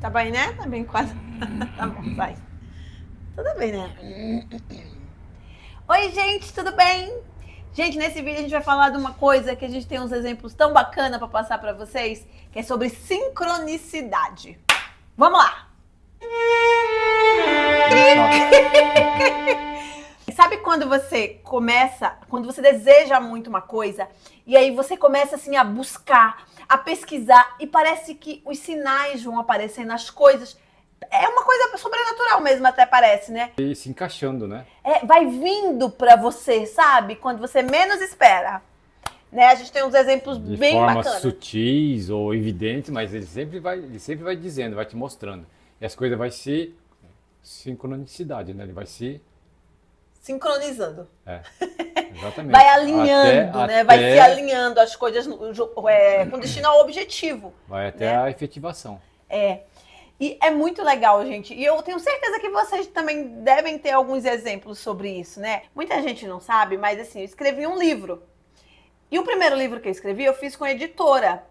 Tá bem, né? Tá bem quase. Tá bom, vai. Tudo bem, né? Oi, gente, tudo bem? Gente, nesse vídeo a gente vai falar de uma coisa que a gente tem uns exemplos tão bacana para passar para vocês, que é sobre sincronicidade. Vamos lá! Sabe quando você começa, quando você deseja muito uma coisa, e aí você começa assim a buscar, a pesquisar, e parece que os sinais vão aparecendo, as coisas. É uma coisa sobrenatural mesmo, até parece, né? E se encaixando, né? Vai vindo pra você, sabe? Quando você menos espera. Né? A gente tem uns exemplos De bem formas bacanas. sutis ou evidentes, mas ele sempre vai dizendo, vai te mostrando. E as coisas vai ser sincronicidade, né? Ele vai se. Sincronizando. É, exatamente. Vai alinhando, né? Vai se Até, alinhando as coisas com destino ao objetivo. vai até Né? a efetivação. É. E é muito legal, gente. E eu tenho certeza que vocês também devem ter alguns exemplos sobre isso, né? Muita gente não sabe, mas assim, eu escrevi um livro. E o primeiro livro que eu escrevi, eu fiz com a editora.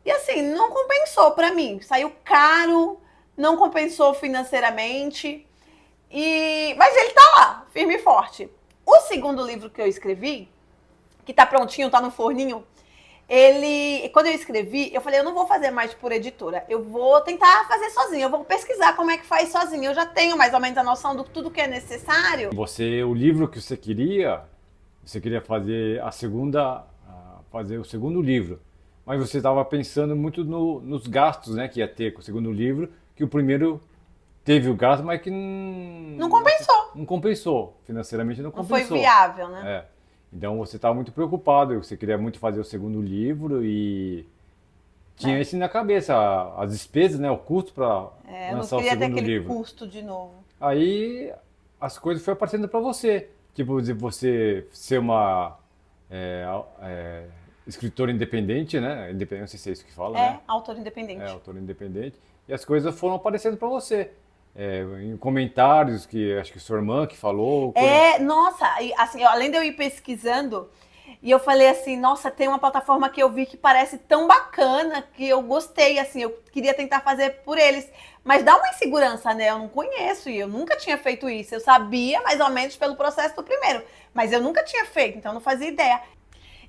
E assim, não compensou pra mim. Saiu caro, não compensou financeiramente. Mas ele tá lá, firme e forte. O segundo livro que eu escrevi, que tá prontinho, tá no forninho, quando eu escrevi, eu falei, eu não vou fazer mais por editora, eu vou tentar fazer sozinha, eu vou pesquisar como é que faz sozinha. Eu já tenho mais ou menos a noção do tudo que é necessário. O livro que você queria fazer fazer o segundo livro. Mas você estava pensando muito nos gastos, né, que ia ter com o segundo livro, que o primeiro teve o gasto, mas que Não compensou. não compensou. Financeiramente não Não foi compensou. viável, né? É. Então você estava muito preocupado, você queria muito fazer o segundo livro e tinha isso na cabeça, as despesas, né, o custo para Eu não lançar o queria ter segundo aquele livro. custo de novo. Aí as coisas foram aparecendo para você. Tipo, de você ser uma é, é, escritora independente, né? Independente, não sei se é isso que fala, né? Autor É, independente. autora independente. E as coisas foram aparecendo para você. Em comentários que acho que sua irmã que falou. Nossa, e, assim, além de eu ir pesquisando, e eu falei assim, nossa, tem uma plataforma que eu vi que parece tão bacana, que eu gostei, assim, eu queria tentar fazer por eles. Mas dá uma insegurança, né? Eu não conheço e eu nunca tinha feito isso. Eu sabia mais ou menos pelo processo do primeiro, mas eu nunca tinha feito, então eu não fazia ideia.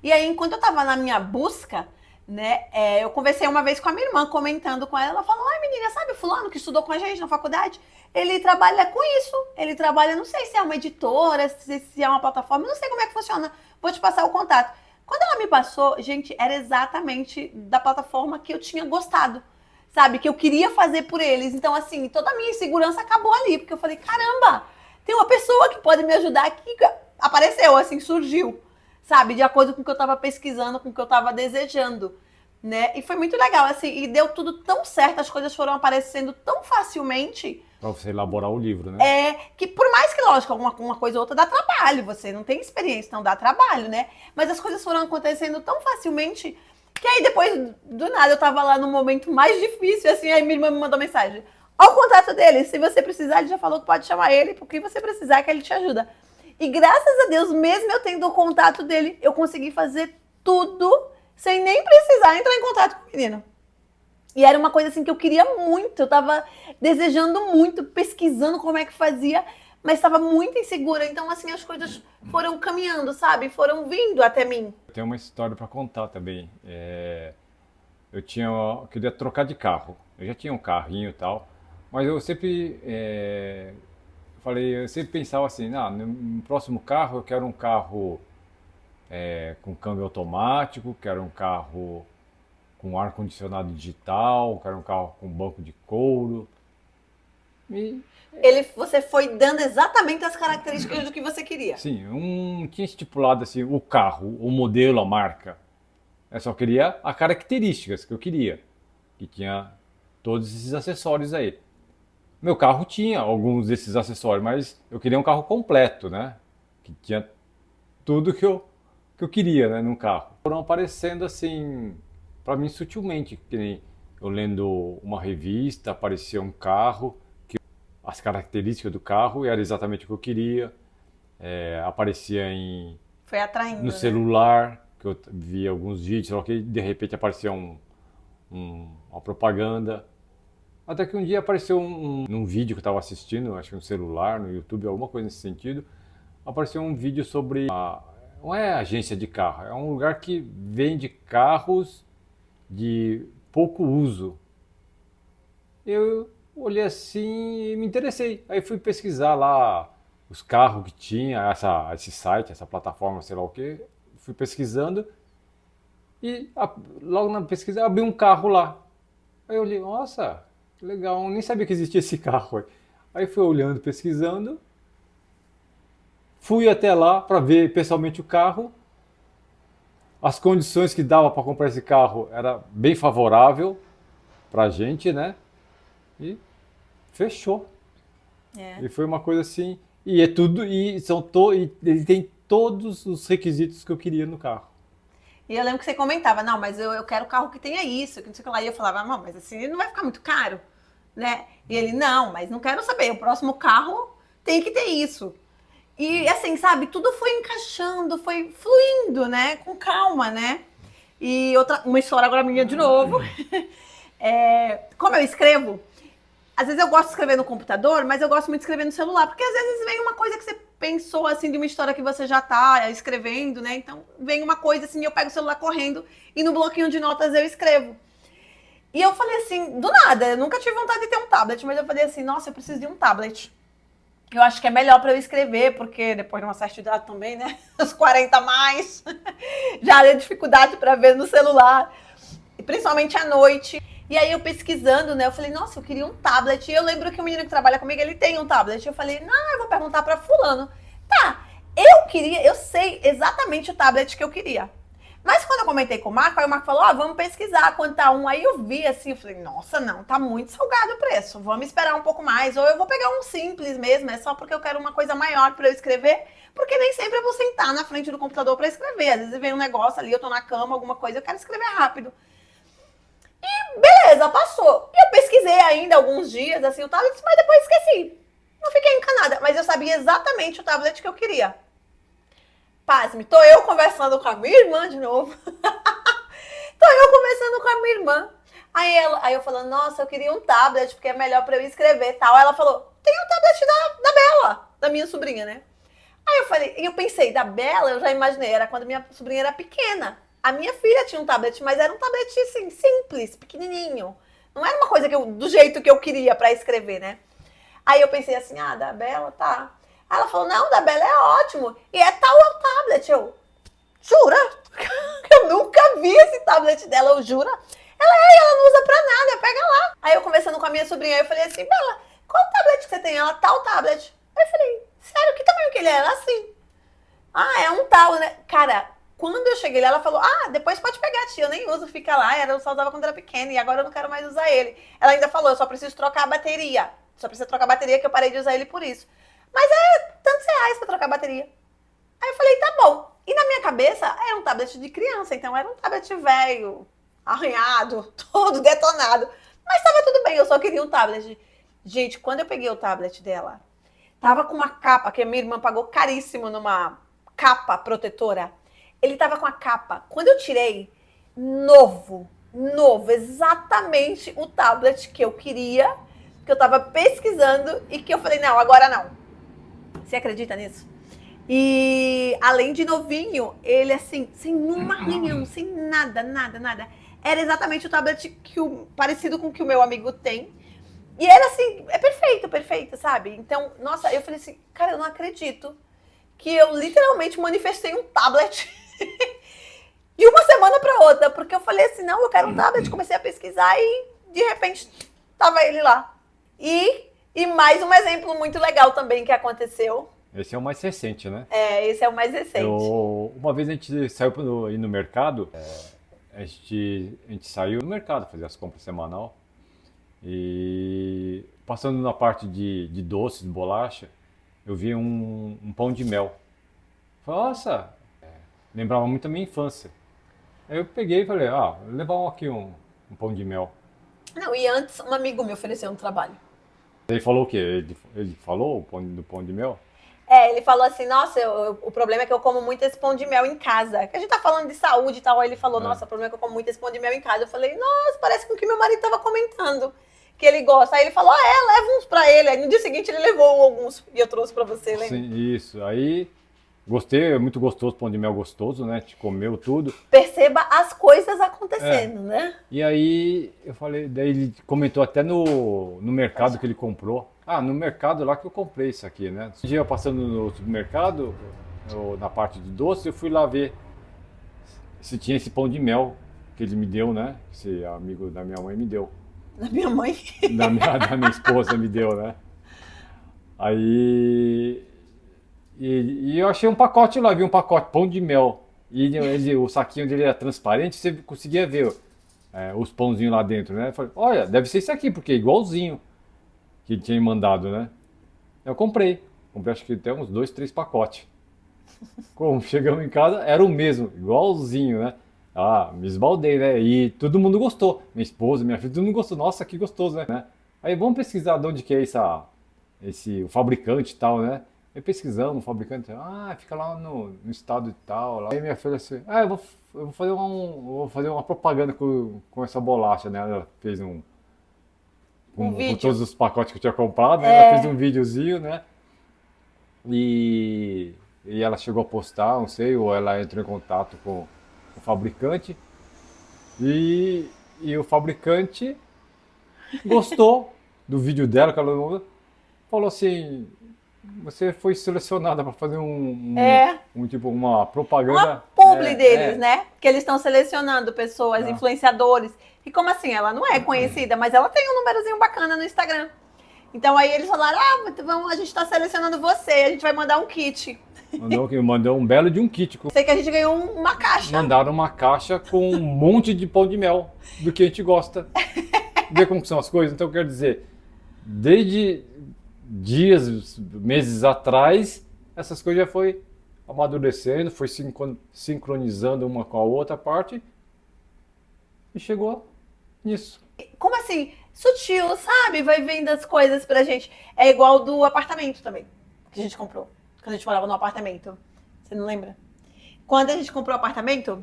E aí, enquanto eu tava na minha busca, né, eu conversei uma vez com a minha irmã, comentando com ela falou, ai menina, sabe o fulano que estudou com a gente na faculdade? Ele trabalha com isso, ele trabalha, não sei se é uma editora, se é uma plataforma, não sei como é que funciona, vou te passar o contato. Quando ela me passou, gente, era exatamente da plataforma que eu tinha gostado, sabe, que eu queria fazer por eles. Então, assim, toda a minha insegurança acabou ali, porque eu falei, caramba, tem uma pessoa que pode me ajudar aqui, apareceu, assim, surgiu, sabe, de acordo com o que eu estava pesquisando, com o que eu estava desejando, né? E foi muito legal, assim, e deu tudo tão certo, as coisas foram aparecendo tão facilmente, Para você elaborar o livro, né? que por mais que, lógico, uma coisa ou outra dá trabalho, você não tem experiência, então dá trabalho, né? Mas as coisas foram acontecendo tão facilmente que aí depois, do nada, eu tava lá no momento mais difícil, assim, aí minha irmã me mandou mensagem. Olha o contato dele, se você precisar, ele já falou que pode chamar ele, porque você precisar que ele te ajuda. E graças a Deus, mesmo eu tendo o contato dele, eu consegui fazer tudo sem nem precisar entrar em contato com o menino. E era uma coisa assim que eu queria muito, eu tava desejando muito, pesquisando como é que fazia, mas estava muito insegura. Então, assim, as coisas foram caminhando, sabe? Foram vindo até mim. Eu tenho uma história para contar também. Eu queria trocar de carro. Eu já tinha um carrinho e tal, mas eu sempre eu sempre pensava assim, no próximo carro eu quero um carro com câmbio automático, quero um carro com ar-condicionado digital, quero um carro com banco de couro. E, Você foi dando exatamente as características do que você queria. sim, eu não tinha estipulado assim, o carro, o modelo, a marca. Eu só queria as características que eu queria, que tinha todos esses acessórios aí. Meu carro tinha alguns desses acessórios, mas eu queria um carro completo, né? Que tinha tudo que eu queria, né, num carro. Foram aparecendo assim, para mim sutilmente, que nem eu lendo uma revista, aparecia um carro, as características do carro era exatamente o que eu queria. Aparecia Foi atraindo, no né? celular, que eu via alguns vídeos, só que de repente aparecia uma propaganda. Até que um dia apareceu num vídeo que eu estava assistindo, acho que no celular, no YouTube, alguma coisa nesse sentido, apareceu um vídeo sobre não é agência de carro, é um lugar que vende carros de pouco uso. Eu olhei assim e me interessei. Aí fui pesquisar lá os carros que tinha, esse site, essa plataforma, sei lá o que. Fui pesquisando e logo na pesquisa abri um carro lá. Aí eu olhei, nossa, que legal, eu nem sabia que existia esse carro aí. Aí fui olhando, pesquisando, fui até lá para ver pessoalmente o carro. As condições que dava para comprar esse carro era bem favorável para a gente, né? E fechou. É. E foi uma coisa assim. E é tudo. E ele tem todos os requisitos que eu queria no carro. E eu lembro que você comentava, não, mas eu quero carro que tenha isso, que não sei o que lá. E eu falava, não, mas assim, não vai ficar muito caro, né? E ele, não, mas não quero saber, o próximo carro tem que ter isso. E assim, sabe, tudo foi encaixando, foi fluindo, né? Com calma, né? E uma história agora minha de novo. Como eu escrevo, às vezes eu gosto de escrever no computador, mas eu gosto muito de escrever no celular, porque às vezes vem uma coisa que você pensou, assim, de uma história que você já tá escrevendo, né? Então vem uma coisa assim, eu pego o celular correndo e no bloquinho de notas eu escrevo. E eu falei assim, do nada, eu nunca tive vontade de ter um tablet, mas eu falei assim, nossa, eu preciso de um tablet. Eu acho que é melhor para eu escrever, porque depois de uma certa idade também, né? Os 40 a mais, já é dificuldade para ver no celular, e principalmente à noite. E aí eu pesquisando, né? Eu falei, nossa, eu queria um tablet. E eu lembro que o menino que trabalha comigo, ele tem um tablet. Eu falei, não, eu vou perguntar para fulano. Tá, eu sei exatamente o tablet que eu queria. Mas quando eu comentei com o Marco, aí o Marco falou, vamos pesquisar quanto tá um. Aí eu vi assim, eu falei, nossa, não, tá muito salgado o preço. Vamos esperar um pouco mais. Ou eu vou pegar um simples mesmo, é só porque eu quero uma coisa maior para eu escrever. Porque nem sempre eu vou sentar na frente do computador para escrever. Às vezes vem um negócio ali, eu tô na cama, alguma coisa, eu quero escrever rápido. E beleza, passou. E eu pesquisei ainda alguns dias, assim, o tablet, mas depois esqueci. Não fiquei encanada, mas eu sabia exatamente o tablet que eu queria. Pasme, tô eu conversando com a minha irmã de novo. Tô eu conversando com a minha irmã. Aí eu falando, nossa, eu queria um tablet, porque é melhor pra eu escrever e tal. Aí ela falou, tem um tablet da Bela, da minha sobrinha, né? Aí eu falei, e eu pensei, da Bela, eu já imaginei, era quando minha sobrinha era pequena. A minha filha tinha um tablet, mas era um tablet, assim, simples, pequenininho. Não era uma coisa do jeito que eu queria pra escrever, né? Aí eu pensei assim, da Bela, tá. Aí ela falou, não, da Bela é ótimo. E é tal o tablet. Eu, jura? Eu nunca vi esse tablet dela, eu juro. Ela não usa pra nada, pega lá. Aí eu conversando com a minha sobrinha, eu falei assim, Bela, qual tablet que você tem? Ela, tal tablet. Aí eu falei, sério, que tamanho que ele é? Ela, assim. É um tal, né? Cara, quando eu cheguei lá, ela falou, depois pode pegar, tia, eu nem uso, fica lá. Eu só usava quando era pequena e agora eu não quero mais usar ele. Ela ainda falou, eu só preciso trocar a bateria. Só precisa trocar a bateria, que eu parei de usar ele por isso. Mas é tantos reais pra trocar a bateria. Aí eu falei, tá bom. E na minha cabeça, era um tablet de criança, então era um tablet velho, arranhado, todo detonado. Mas tava tudo bem, eu só queria um tablet. Gente, quando eu peguei o tablet dela, tava com uma capa, que a minha irmã pagou caríssimo numa capa protetora. Ele tava com a capa. Quando eu tirei, novo, exatamente o tablet que eu queria, que eu tava pesquisando e que eu falei, não, agora não. Você acredita nisso? E além de novinho, ele assim, sem nenhuma arranhão, sem nada. Era exatamente o tablet parecido com o que o meu amigo tem. E era assim, é perfeito, sabe? Então, nossa, eu falei assim, cara, eu não acredito que eu literalmente manifestei um tablet de uma semana para outra, porque eu falei assim, não, eu quero um tablet, comecei a pesquisar e de repente tava ele lá. E mais um exemplo muito legal também que aconteceu. Esse é o mais recente, né? Esse é o mais recente. Uma vez a gente saiu no mercado, a gente saiu no mercado fazer as compras semanal e passando na parte de doces, de bolacha, eu vi um pão de mel. Falei, nossa, lembrava muito da minha infância. Aí eu peguei e falei, vou levar aqui um pão de mel. Não, e antes um amigo me ofereceu um trabalho. Ele falou o quê? Ele falou do pão de mel? Ele falou assim, nossa, o problema é que eu como muito esse pão de mel em casa. Que a gente tá falando de saúde e tal. Aí ele falou, nossa, o problema é que eu como muito esse pão de mel em casa. Eu falei, nossa, parece com o que meu marido tava comentando. que ele gosta. Aí ele falou, leva uns pra ele. Aí no dia seguinte ele levou alguns e eu trouxe pra você, lembra? Sim, isso. Aí gostei, é muito gostoso, pão de mel gostoso, né? Te comeu tudo. Perceba as coisas acontecendo, né? E aí eu falei, daí ele comentou até no mercado que ele comprou. Ah, no mercado lá que eu comprei isso aqui, né? Um dia eu passando no supermercado, na parte de doce, eu fui lá ver se tinha esse pão de mel que ele me deu, né? Esse amigo da minha mãe me deu. Da minha mãe. Da minha esposa me deu, né? Aí. E eu achei um pacote lá, vi um pacote, pão de mel. E o saquinho dele era transparente, você conseguia ver os pãozinhos lá dentro, né? Eu falei, olha, deve ser isso aqui, porque é igualzinho que ele tinha me mandado, né? Eu comprei. Comprei acho que até uns 2, 3 pacotes. Como chegamos em casa, era o mesmo, igualzinho, né? Ah, me esbaldei, né? E todo mundo gostou. Minha esposa, minha filha, todo mundo gostou. Nossa, que gostoso, né? Aí vamos pesquisar de onde que é o fabricante e tal, né? Aí pesquisamos, o fabricante, fica lá no estado e tal. Lá. Aí minha filha assim, eu vou fazer uma propaganda com essa bolacha, né? Ela fez com vídeo. todos os pacotes que eu tinha comprado, né? Ela fez um videozinho, né? E ela chegou a postar, não sei, ou ela entrou em contato com o fabricante. E o fabricante gostou do vídeo dela, que ela falou assim, você foi selecionada para fazer tipo uma propaganda. Uma publi deles, né? Que eles estão selecionando pessoas, influenciadores. E como assim? Ela não é conhecida, mas ela tem um númerozinho bacana no Instagram. Então aí eles falaram, a gente está selecionando você, a gente vai mandar um kit. Mandou um belo de um kit. Sei que a gente ganhou uma caixa. Mandaram uma caixa com um monte de pão de mel, do que a gente gosta. Vê como são as coisas? Então, quer dizer, desde dias, meses atrás, essas coisas já foi amadurecendo, foi sincronizando uma com a outra parte e chegou nisso. Como assim? Sutil, sabe? Vai vendo as coisas pra gente. É igual do apartamento também, que a gente comprou. Quando a gente morava no apartamento. Você não lembra? Quando a gente comprou o apartamento,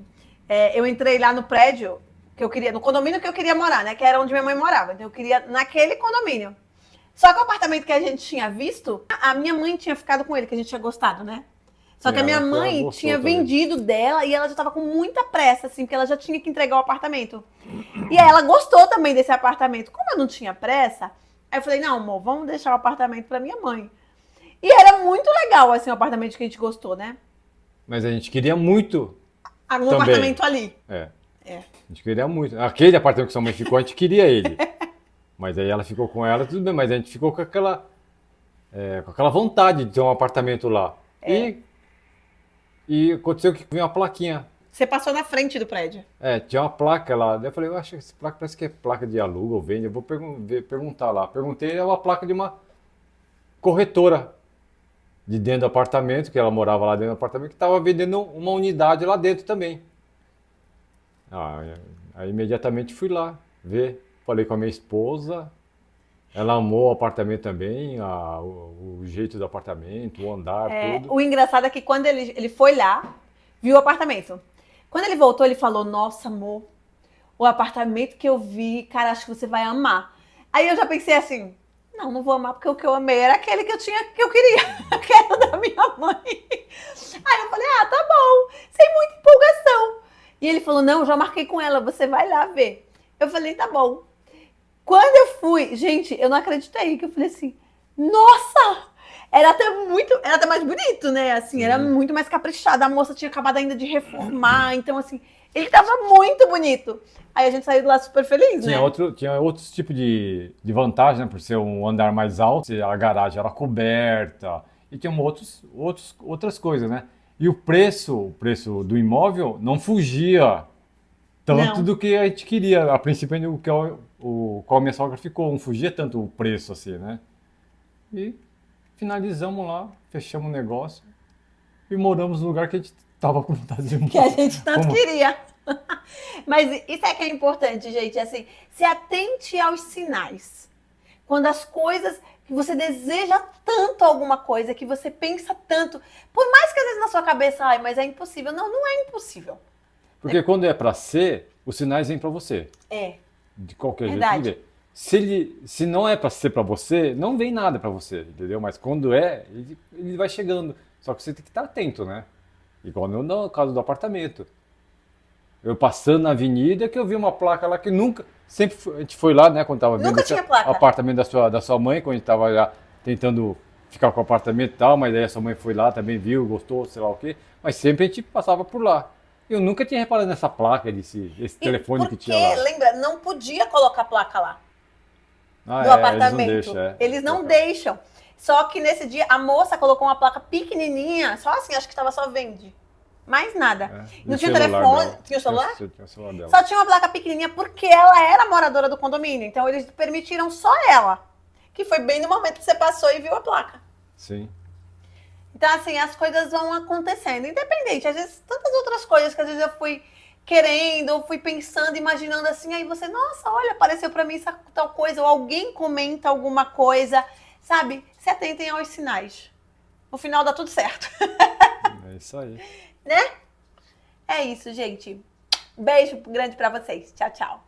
eu entrei lá no prédio que eu queria, no condomínio que eu queria morar, né? Que era onde minha mãe morava. Então eu queria naquele condomínio. Só que o apartamento que a gente tinha visto, a minha mãe tinha ficado com ele, que a gente tinha gostado, né? Só que a minha mãe tinha vendido dela e ela já tava com muita pressa, assim, porque ela já tinha que entregar o apartamento. E aí ela gostou também desse apartamento. Como eu não tinha pressa, aí eu falei, não, amor, vamos deixar o apartamento pra minha mãe. E era muito legal, assim, o apartamento que a gente gostou, né? Mas a gente queria muito um apartamento ali. A gente queria muito. Aquele apartamento que sua mãe ficou, a gente queria ele. Mas aí ela ficou com ela, tudo bem, mas a gente ficou com aquela vontade de ter um apartamento lá. E aconteceu que veio uma plaquinha. Você passou na frente do prédio. Tinha uma placa lá. Daí eu falei, eu acho que essa placa parece que é placa de aluga ou vende. Eu vou perguntar lá. Perguntei, é uma placa de uma corretora de dentro do apartamento, que ela morava lá dentro do apartamento, que estava vendendo uma unidade lá dentro também. Aí imediatamente fui lá ver. Falei com a minha esposa. Ela amou o apartamento também, o jeito do apartamento, o andar, tudo. O engraçado é que quando ele foi lá, viu o apartamento. Quando ele voltou, ele falou, nossa, amor, o apartamento que eu vi, cara, acho que você vai amar. Aí eu já pensei assim, não vou amar, porque o que eu amei era aquele que eu queria, que era da minha mãe. Aí eu falei, tá bom, sem muita empolgação. E ele falou, não, já marquei com ela, você vai lá ver. Eu falei, tá bom. Quando eu fui, gente, eu não acreditei, que eu falei assim, nossa, era até mais bonito, né, assim, era muito mais caprichado, a moça tinha acabado ainda de reformar, então assim, ele tava muito bonito. Aí a gente saiu de lá super feliz, né? Tinha outros tipos de vantagem, né, por ser um andar mais alto, a garagem era coberta, e tinha outras coisas, né? E o preço do imóvel não fugia tanto do que a gente queria, a princípio, qual a minha sogra ficou, não fugia tanto o preço assim, né? E finalizamos lá, fechamos o negócio e moramos no lugar que a gente tava com vontade de morar. Que a gente tanto queria. Mas isso é que é importante, gente, assim, se atente aos sinais. Quando as coisas que você deseja tanto alguma coisa, que você pensa tanto, por mais que às vezes na sua cabeça, mas é impossível. Não é impossível. Porque quando é para ser, os sinais vêm para você. É. De qualquer Verdade. jeito. se não é para ser para você, não vem nada para você, entendeu? Mas quando é, ele vai chegando. Só que você tem que estar atento, né? Igual no caso do apartamento. Eu passando na avenida que eu vi uma placa lá que nunca. A gente foi lá, né, quando tava vendo Nunca esse tinha placa. apartamento da sua mãe, quando a gente tava já tentando ficar com o apartamento e tal, mas aí a sua mãe foi lá, também viu, gostou, sei lá o quê. Mas sempre a gente passava por lá. Eu nunca tinha reparado nessa placa, esse telefone que tinha lá. Lembra, não podia colocar placa lá Ah, no apartamento. eles não deixam, é. Eles não deixam. Só que nesse dia a moça colocou uma placa pequenininha, só assim, acho que estava só vende. Mais nada. E Não o tinha celular telefone, dela? tinha o celular? Tinha o celular dela. Só tinha uma placa pequenininha porque ela era moradora do condomínio. Então eles permitiram só ela. Que foi bem no momento que você passou e viu a placa. Sim. Então, assim, as coisas vão acontecendo. Independente, às vezes, tantas outras coisas que às vezes eu fui querendo, ou fui pensando, imaginando assim, aí você, nossa, olha, apareceu pra mim essa tal coisa, ou alguém comenta alguma coisa, sabe? Se atentem aos sinais. No final dá tudo certo. É isso aí. Né? É isso, gente. Beijo grande pra vocês. Tchau, tchau.